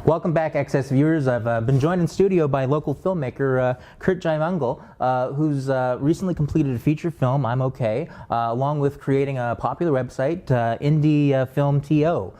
Welcome back, XS viewers. I've been joined in studio by local filmmaker Curt Jaimungal, who's recently completed a feature film, I'm OK, along with creating a popular website, indiefilmTO.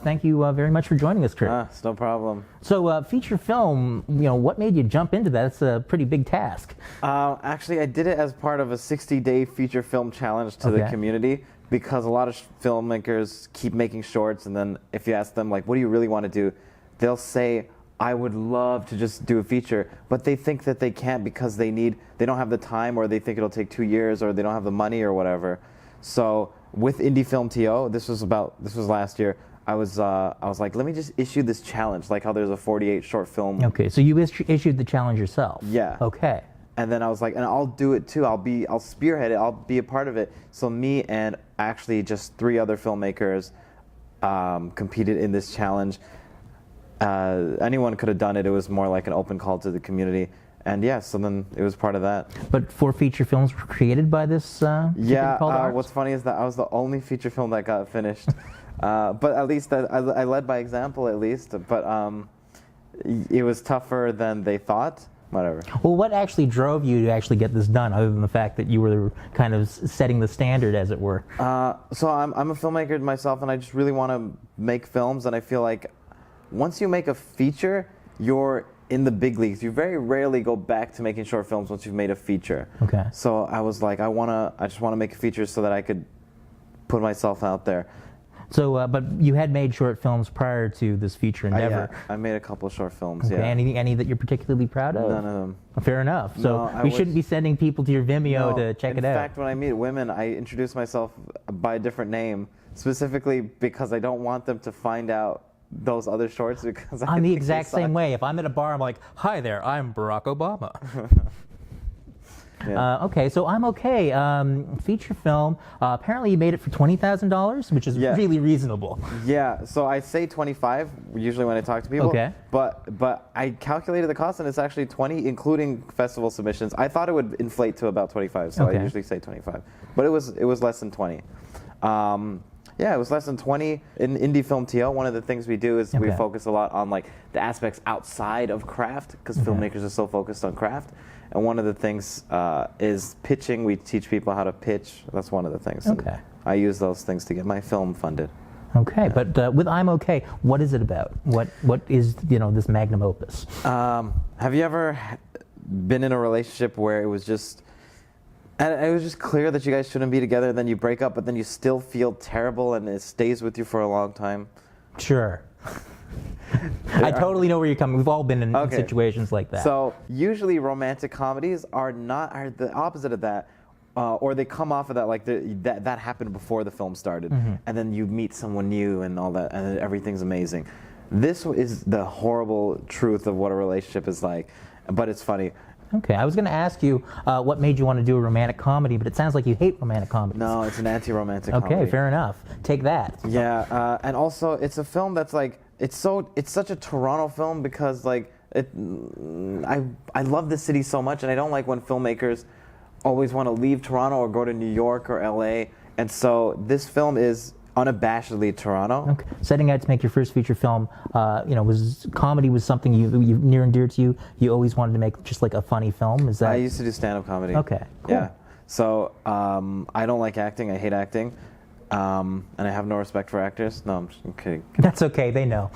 Thank you very much for joining us, Curt. It's no problem. So, feature film, what made you jump into that? It's a pretty big task. Actually, I did it as part of a 60-day feature film challenge to the community, because a lot of filmmakers keep making shorts, and then if you ask them, like, what do you really want to do? They'll say, I would love to just do a feature, but they think that they can't because they don't have the time, or they think it'll take 2 years, or they don't have the money or whatever. So with indiefilmTO, this was last year, I was like, let me just issue this challenge, like how there's a 48 short film. Okay, so you issued the challenge yourself. Yeah. Okay. And then I was like, and I'll do it too. I'll spearhead it. I'll be a part of it. So me and actually just 3 other filmmakers competed in this challenge. Anyone could have done it. It was more like an open call to the community. And yeah, so then it was part of that. But 4 feature films were created by this? What's funny is that I was the only feature film that got finished. But at least I led by example, at least. But it was tougher than they thought. Whatever. Well, what actually drove you to actually get this done, other than the fact that you were kind of setting the standard, as it were? So I'm a filmmaker myself, and I just really want to make films, and I feel like once you make a feature, you're in the big leagues. You very rarely go back to making short films once you've made a feature. Okay. So I was like, I just want to make a feature so that I could put myself out there. So, but you had made short films prior to this feature endeavor. I made a couple of short films. Okay. Yeah. Any that you're particularly proud of? None of them. Fair enough. So we shouldn't be sending people to your Vimeo to check it out. In fact, when I meet women, I introduce myself by a different name, specifically because I don't want them to find out those other shorts, because I'm the exact same way. If I'm at a bar, I'm like, "Hi there, I'm Barack Obama." Yeah. Okay, so I'm OK. Feature film. Apparently, you made it for $20,000, which is really reasonable. Yeah. So I say 25 usually when I talk to people. Okay. But I calculated the cost, and it's actually 20, including festival submissions. I thought it would inflate to about 25, so I usually say 25. But it was less than 20. Yeah, it was less than 20. In indiefilmTO, one of the things we do is we focus a lot on like the aspects outside of craft, because filmmakers are so focused on craft. And one of the things is pitching. We teach people how to pitch. That's one of the things. Okay. I use those things to get my film funded. Okay, but with I'm OK, what is it about? What is this magnum opus? Have you ever been in a relationship where it was just clear that you guys shouldn't be together, and then you break up, but then you still feel terrible, and it stays with you for a long time? Sure. I totally know where you're coming. We've all been in situations like that. So usually romantic comedies are the opposite of that, or they come off of that like that happened before the film started, and then you meet someone new and all that, and everything's amazing. This is the horrible truth of what a relationship is like, but it's funny. Okay, I was going to ask you what made you want to do a romantic comedy, but it sounds like you hate romantic comedies. No, it's an anti-romantic comedy. Okay, fair enough. Take that. Yeah, and also it's a film that's like it's such a Toronto film, because like I love the city so much, and I don't like when filmmakers always want to leave Toronto or go to New York or LA, and so this film is unabashedly Toronto. Okay. Setting out to make your first feature film, was comedy was something you near and dear to you. You always wanted to make just like a funny film. Is that? I used to do stand-up comedy. Okay. Cool. Yeah. So I don't like acting. I hate acting, and I have no respect for actors. No, I'm just kidding. That's okay. They know.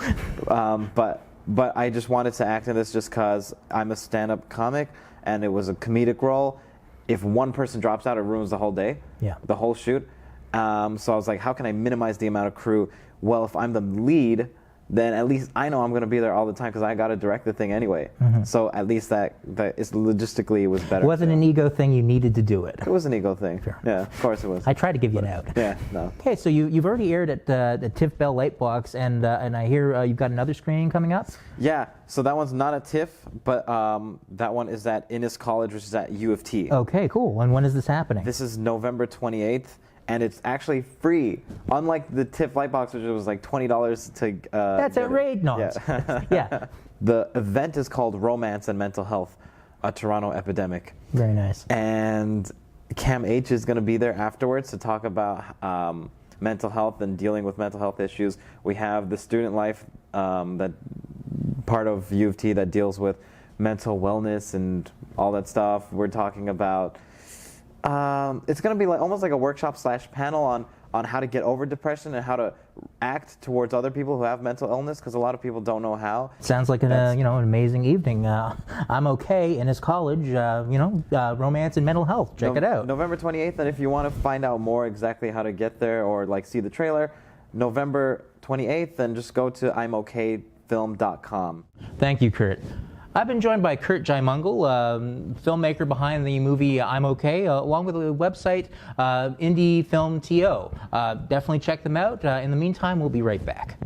But I just wanted to act in this just because I'm a stand-up comic, and it was a comedic role. If one person drops out, it ruins the whole day. Yeah. The whole shoot. So I was like, how can I minimize the amount of crew? Well, if I'm the lead, then at least I know I'm going to be there all the time, because I got to direct the thing anyway. So at least that is logistically it was better. It wasn't an ego thing. You needed to do it. It was an ego thing. Sure. Yeah, of course it was. I tried to give you an out. Yeah, no. Okay, so you've already aired at the TIFF Bell Lightbox, and I hear you've got another screening coming up? Yeah, so that one's not at TIFF, but that one is at Innis College, which is at U of T. Okay, cool. And when is this happening? This is November 28th. And it's actually free, unlike the TIFF Lightbox, which was like $20 to. That's outrageous. No. Yeah. The event is called Romance and Mental Health, a Toronto Epidemic. Very nice. And Cam H is going to be there afterwards to talk about mental health and dealing with mental health issues. We have the student life that part of U of T that deals with mental wellness and all that stuff. We're talking about it's going to be like almost like a workshop / panel on how to get over depression and how to act towards other people who have mental illness, because a lot of people don't know how. Sounds like an amazing evening. I'm okay in his college, romance and mental health. Check it out. November 28th, and if you want to find out more exactly how to get there or like see the trailer, November 28th, then just go to imokfilm.com. Thank you, Curt. I've been joined by Curt Jaimungal, filmmaker behind the movie I'm Okay, along with the website indiefilmTO. Definitely check them out. In the meantime, we'll be right back.